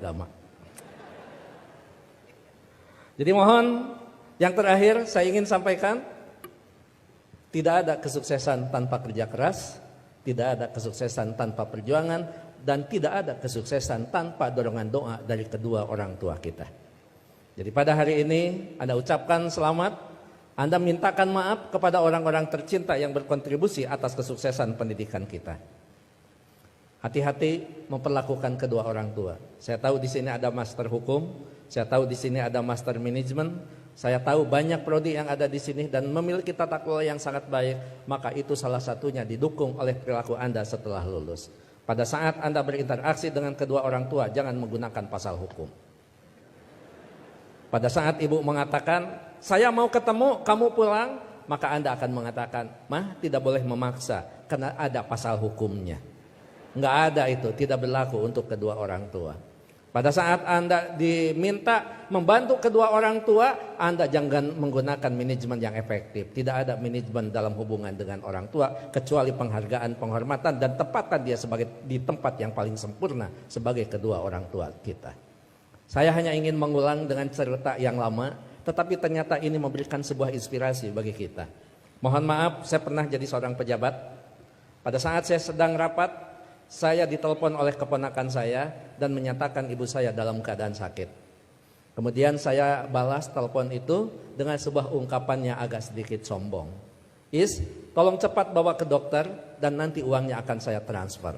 agama. Jadi mohon, yang terakhir saya ingin sampaikan, tidak ada kesuksesan tanpa kerja keras, tidak ada kesuksesan tanpa perjuangan, dan tidak ada kesuksesan tanpa dorongan doa dari kedua orang tua kita. Jadi pada hari ini Anda ucapkan selamat, Anda mintakan maaf kepada orang-orang tercinta yang berkontribusi atas kesuksesan pendidikan kita. Hati-hati memperlakukan kedua orang tua. Saya tahu di sini ada master hukum, saya tahu di sini ada master manajemen, saya tahu banyak prodi yang ada di sini dan memiliki tata kelola yang sangat baik, maka itu salah satunya didukung oleh perilaku Anda setelah lulus. Pada saat Anda berinteraksi dengan kedua orang tua, jangan menggunakan pasal hukum. Pada saat ibu mengatakan, saya mau ketemu, kamu pulang, maka Anda akan mengatakan, mah tidak boleh memaksa, karena ada pasal hukumnya. Enggak ada itu, tidak berlaku untuk kedua orang tua. Pada saat Anda diminta membantu kedua orang tua, Anda jangan menggunakan manajemen yang efektif. Tidak ada manajemen dalam hubungan dengan orang tua, kecuali penghargaan, penghormatan, dan tempatkan dia di tempat yang paling sempurna sebagai kedua orang tua kita. Saya hanya ingin mengulang dengan cerita yang lama, tetapi ternyata ini memberikan sebuah inspirasi bagi kita. Mohon maaf, saya pernah jadi seorang pejabat. Pada saat saya sedang rapat, saya ditelepon oleh keponakan saya dan menyatakan ibu saya dalam keadaan sakit. Kemudian saya balas telepon itu dengan sebuah ungkapan yang agak sedikit sombong. Tolong cepat bawa ke dokter dan nanti uangnya akan saya transfer.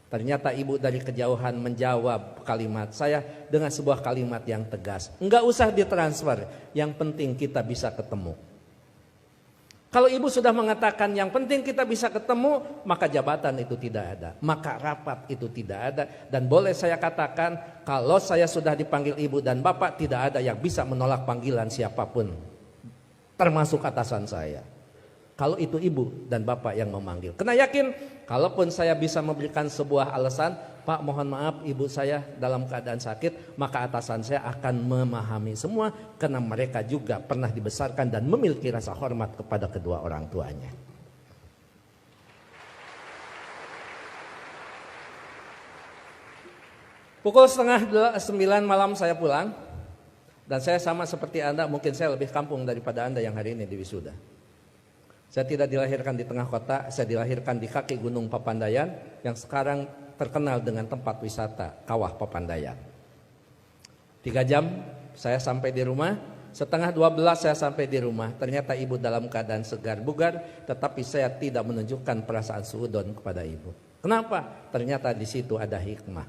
Ternyata ibu dari kejauhan menjawab kalimat saya dengan sebuah kalimat yang tegas. Enggak usah ditransfer, yang penting kita bisa ketemu. Kalau ibu sudah mengatakan yang penting kita bisa ketemu, maka jabatan itu tidak ada, maka rapat itu tidak ada. Dan boleh saya katakan, kalau saya sudah dipanggil ibu dan bapak, tidak ada yang bisa menolak panggilan siapapun, termasuk atasan saya. Kalau itu ibu dan bapak yang memanggil, kena yakin, kalaupun saya bisa memberikan sebuah alasan, Pak mohon maaf ibu saya dalam keadaan sakit, maka atasan saya akan memahami semua, karena mereka juga pernah dibesarkan dan memiliki rasa hormat kepada kedua orang tuanya. Pukul 8:30 malam saya pulang, dan saya sama seperti Anda, mungkin saya lebih kampung daripada Anda yang hari ini di wisuda. Saya tidak dilahirkan di tengah kota, saya dilahirkan di kaki Gunung Papandayan yang sekarang terkenal dengan tempat wisata Kawah Papandayan. 3 jam saya sampai di rumah, 11:30 saya sampai di rumah. Ternyata ibu dalam keadaan segar bugar, tetapi saya tidak menunjukkan perasaan suudon kepada ibu. Kenapa? Ternyata di situ ada hikmah.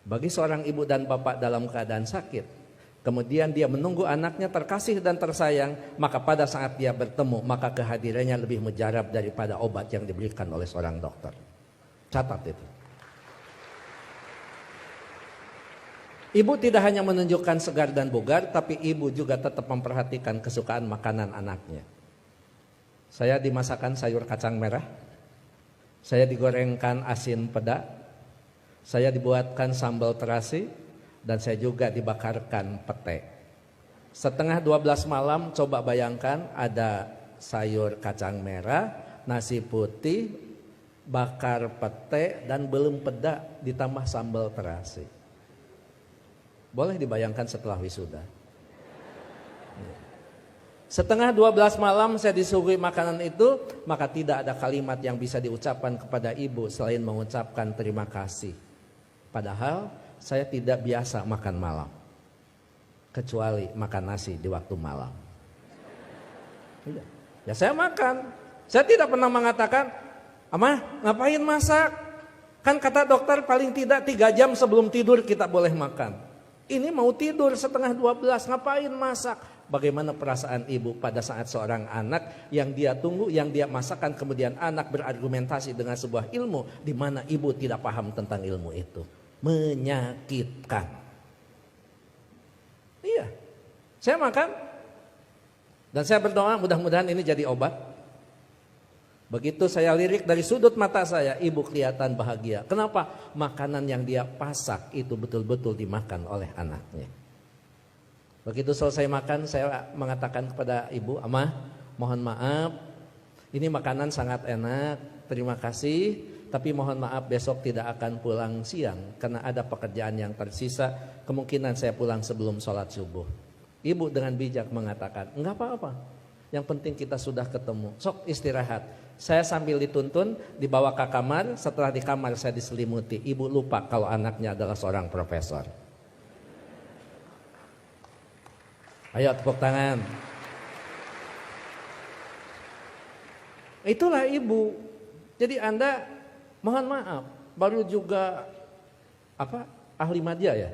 Bagi seorang ibu dan bapak dalam keadaan sakit, kemudian dia menunggu anaknya terkasih dan tersayang, maka pada saat dia bertemu, maka kehadirannya lebih mujarab daripada obat yang diberikan oleh seorang dokter. Catat itu. Ibu tidak hanya menunjukkan segar dan bugar, tapi ibu juga tetap memperhatikan kesukaan makanan anaknya. Saya dimasakan sayur kacang merah, saya digorengkan asin peda, saya dibuatkan sambal terasi, dan saya juga dibakarkan pete. 11:30 malam, coba bayangkan ada sayur kacang merah, nasi putih, bakar pete, dan belum peda ditambah sambal terasi. Boleh dibayangkan setelah wisuda. 11:30 malam saya disuguhi makanan itu, maka tidak ada kalimat yang bisa diucapkan kepada ibu selain mengucapkan terima kasih. Padahal saya tidak biasa makan malam, kecuali makan nasi di waktu malam. Ya saya makan. Saya tidak pernah mengatakan, Amah ngapain masak? Kan kata dokter paling tidak 3 jam sebelum tidur kita boleh makan. Ini mau tidur 11:30, ngapain masak? Bagaimana perasaan ibu pada saat seorang anak yang dia tunggu, yang dia masakan, kemudian anak berargumentasi dengan sebuah ilmu di mana ibu tidak paham tentang ilmu itu. Menyakitkan. Iya, saya makan dan saya berdoa mudah-mudahan ini jadi obat. Begitu saya lirik dari sudut mata saya, ibu kelihatan bahagia. Kenapa? Makanan yang dia pasak itu betul-betul dimakan oleh anaknya. Begitu selesai makan, saya mengatakan kepada ibu, Amah mohon maaf, ini makanan sangat enak, terima kasih. tapi mohon maaf besok tidak akan pulang siang karena ada pekerjaan yang tersisa. Kemungkinan saya pulang sebelum sholat subuh. Ibu dengan bijak mengatakan, enggak apa-apa. Yang penting kita sudah ketemu. Sok istirahat. Saya sambil dituntun dibawa ke kamar. Setelah di kamar saya diselimuti. Ibu lupa kalau anaknya adalah seorang profesor. Ayo tepuk tangan. Itulah ibu. Jadi Anda mohon maaf baru juga ahli madya ya.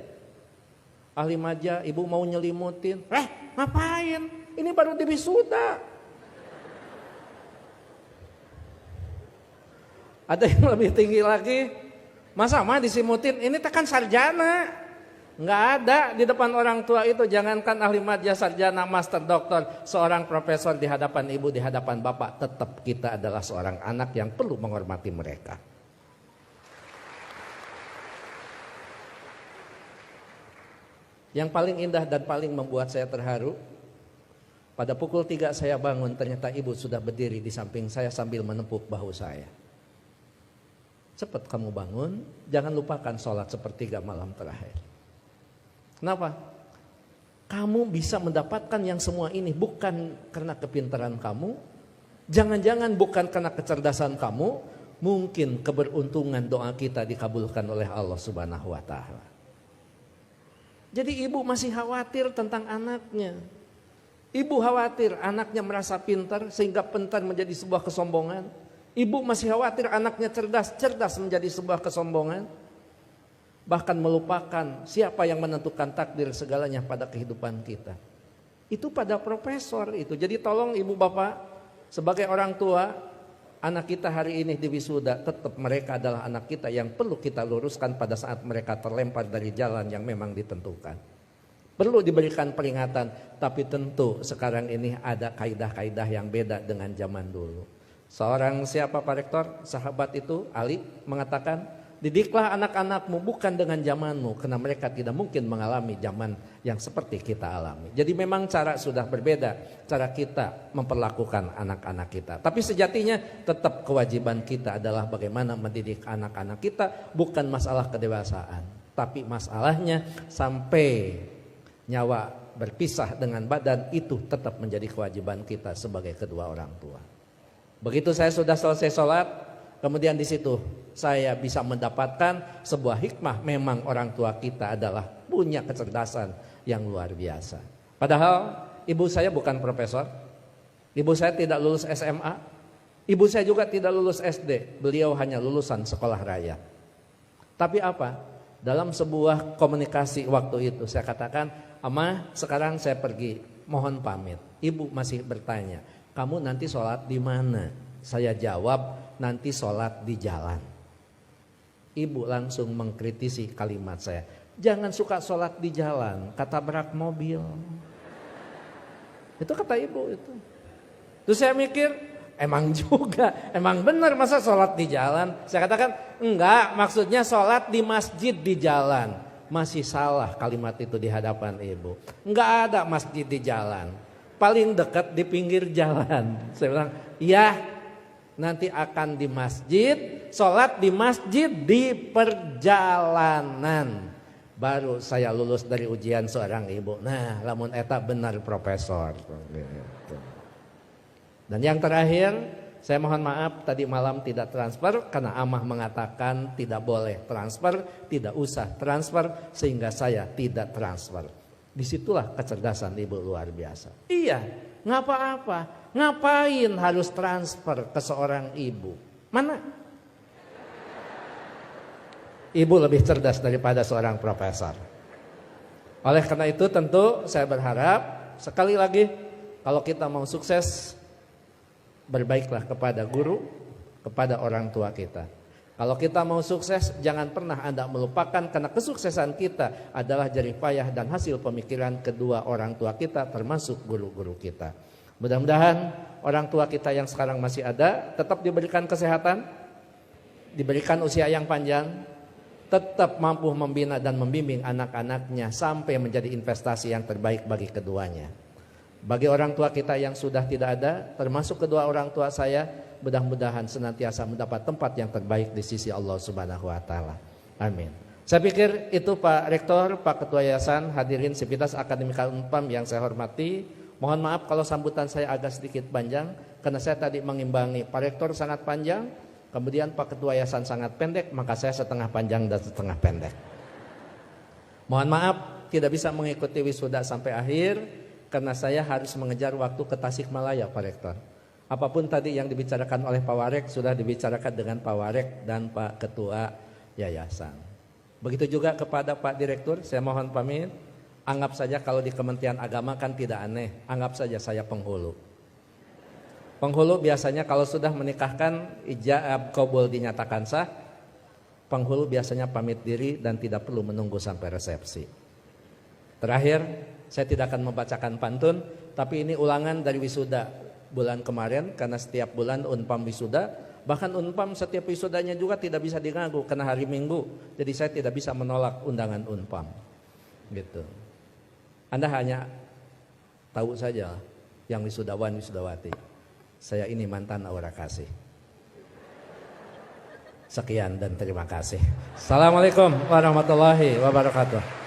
Ahli madya ibu mau nyelimutin. Ngapain? Ini baru di wisuda. Ada yang lebih tinggi lagi. Masa mah disimutin? Ini tekan sarjana. Nggak ada di depan orang tua itu. Jangankan ahli madya, sarjana, master, doktor, seorang profesor di hadapan ibu, di hadapan bapak, tetap kita adalah seorang anak yang perlu menghormati mereka. Yang paling indah dan paling membuat saya terharu, pada pukul 3 saya bangun, ternyata ibu sudah berdiri di samping saya sambil menepuk bahu saya. Cepat kamu bangun, jangan lupakan sholat sepertiga malam terakhir. Kenapa? Kamu bisa mendapatkan yang semua ini bukan karena kepintaran kamu, jangan-jangan bukan karena kecerdasan kamu, mungkin keberuntungan doa kita dikabulkan oleh Allah Subhanahu wa Ta'ala. Jadi ibu masih khawatir tentang anaknya. Ibu khawatir anaknya merasa pintar sehingga pintar menjadi sebuah kesombongan. Ibu masih khawatir anaknya cerdas, cerdas menjadi sebuah kesombongan. Bahkan melupakan siapa yang menentukan takdir segalanya pada kehidupan kita. Itu pada profesor itu. Jadi tolong ibu bapak sebagai orang tua, anak kita hari ini di wisuda, tetap mereka adalah anak kita yang perlu kita luruskan pada saat mereka terlempar dari jalan yang memang ditentukan. Perlu diberikan peringatan, tapi tentu sekarang ini ada kaidah-kaidah yang beda dengan zaman dulu. Seorang siapa Pak Rektor, sahabat itu, Ali, mengatakan, didiklah anak-anakmu bukan dengan zamanmu, karena mereka tidak mungkin mengalami zaman yang seperti kita alami. Jadi memang cara sudah berbeda, cara kita memperlakukan anak-anak kita. Tapi sejatinya tetap kewajiban kita adalah bagaimana mendidik anak-anak kita, bukan masalah kedewasaan. Tapi masalahnya sampai nyawa berpisah dengan badan, itu tetap menjadi kewajiban kita sebagai kedua orang tua. Begitu saya sudah selesai sholat, kemudian di situ saya bisa mendapatkan sebuah hikmah. Memang orang tua kita adalah punya kecerdasan yang luar biasa. Padahal ibu saya bukan profesor, ibu saya tidak lulus SMA, ibu saya juga tidak lulus SD. Beliau hanya lulusan sekolah raya. Tapi apa? Dalam sebuah komunikasi waktu itu saya katakan, "Ama, sekarang saya pergi, mohon pamit." Ibu masih bertanya, "Kamu nanti sholat di mana?" Saya jawab, "Nanti sholat di jalan." Ibu langsung mengkritisi kalimat saya, "Jangan suka sholat di jalan, ketabrak mobil." Itu kata ibu itu. Terus saya mikir, emang juga, emang benar masa sholat di jalan? Saya katakan, enggak, maksudnya sholat di masjid di jalan. Masih salah kalimat itu di hadapan ibu. Enggak ada masjid di jalan, paling dekat di pinggir jalan. Saya bilang, iya, nanti akan di masjid, sholat di masjid di perjalanan. Baru saya lulus dari ujian seorang ibu. Nah, lamun eta benar profesor. Dan yang terakhir, saya mohon maaf tadi malam tidak transfer karena Amah mengatakan tidak boleh transfer, tidak usah transfer, sehingga saya tidak transfer. Disitulah kecerdasan ibu luar biasa. Iya, nggak apa-apa. Ngapain harus transfer ke seorang ibu? Mana? Ibu lebih cerdas daripada seorang profesor. Oleh karena itu tentu saya berharap sekali lagi, kalau kita mau sukses, berbaiklah kepada guru, kepada orang tua kita. Kalau kita mau sukses, jangan pernah Anda melupakan, karena kesuksesan kita adalah jerih payah dan hasil pemikiran kedua orang tua kita, termasuk guru-guru kita. Mudah-mudahan orang tua kita yang sekarang masih ada tetap diberikan kesehatan, diberikan usia yang panjang, tetap mampu membina dan membimbing anak-anaknya sampai menjadi investasi yang terbaik bagi keduanya. Bagi orang tua kita yang sudah tidak ada, termasuk kedua orang tua saya, mudah-mudahan senantiasa mendapat tempat yang terbaik di sisi Allah Subhanahu wa taala. Amin. Saya pikir itu Pak Rektor, Pak Ketua Yayasan, hadirin Sivitas Akademika Unpam yang saya hormati. Mohon maaf kalau sambutan saya agak sedikit panjang karena saya tadi mengimbangi Pak Rektor sangat panjang, kemudian Pak Ketua Yayasan sangat pendek, maka saya setengah panjang dan setengah pendek. Mohon maaf tidak bisa mengikuti wisuda sampai akhir karena saya harus mengejar waktu ke Tasikmalaya Pak Rektor. Apapun tadi yang dibicarakan oleh Pak Warek sudah dibicarakan dengan Pak Warek dan Pak Ketua Yayasan. Begitu juga kepada Pak Direktur, saya mohon pamit. Anggap saja kalau di Kementerian Agama kan tidak aneh, anggap saja saya penghulu. Penghulu biasanya kalau sudah menikahkan ijab qabul dinyatakan sah, penghulu biasanya pamit diri dan tidak perlu menunggu sampai resepsi. Terakhir, saya tidak akan membacakan pantun, tapi ini ulangan dari wisuda bulan kemarin karena setiap bulan Unpam wisuda, bahkan Unpam setiap wisudanya juga tidak bisa diganggu karena hari Minggu. Jadi saya tidak bisa menolak undangan Unpam. Gitu. Anda hanya tahu saja yang wisudawan wisudawati. Saya ini mantan aura kasih. Sekian dan terima kasih. Assalamualaikum warahmatullahi wabarakatuh.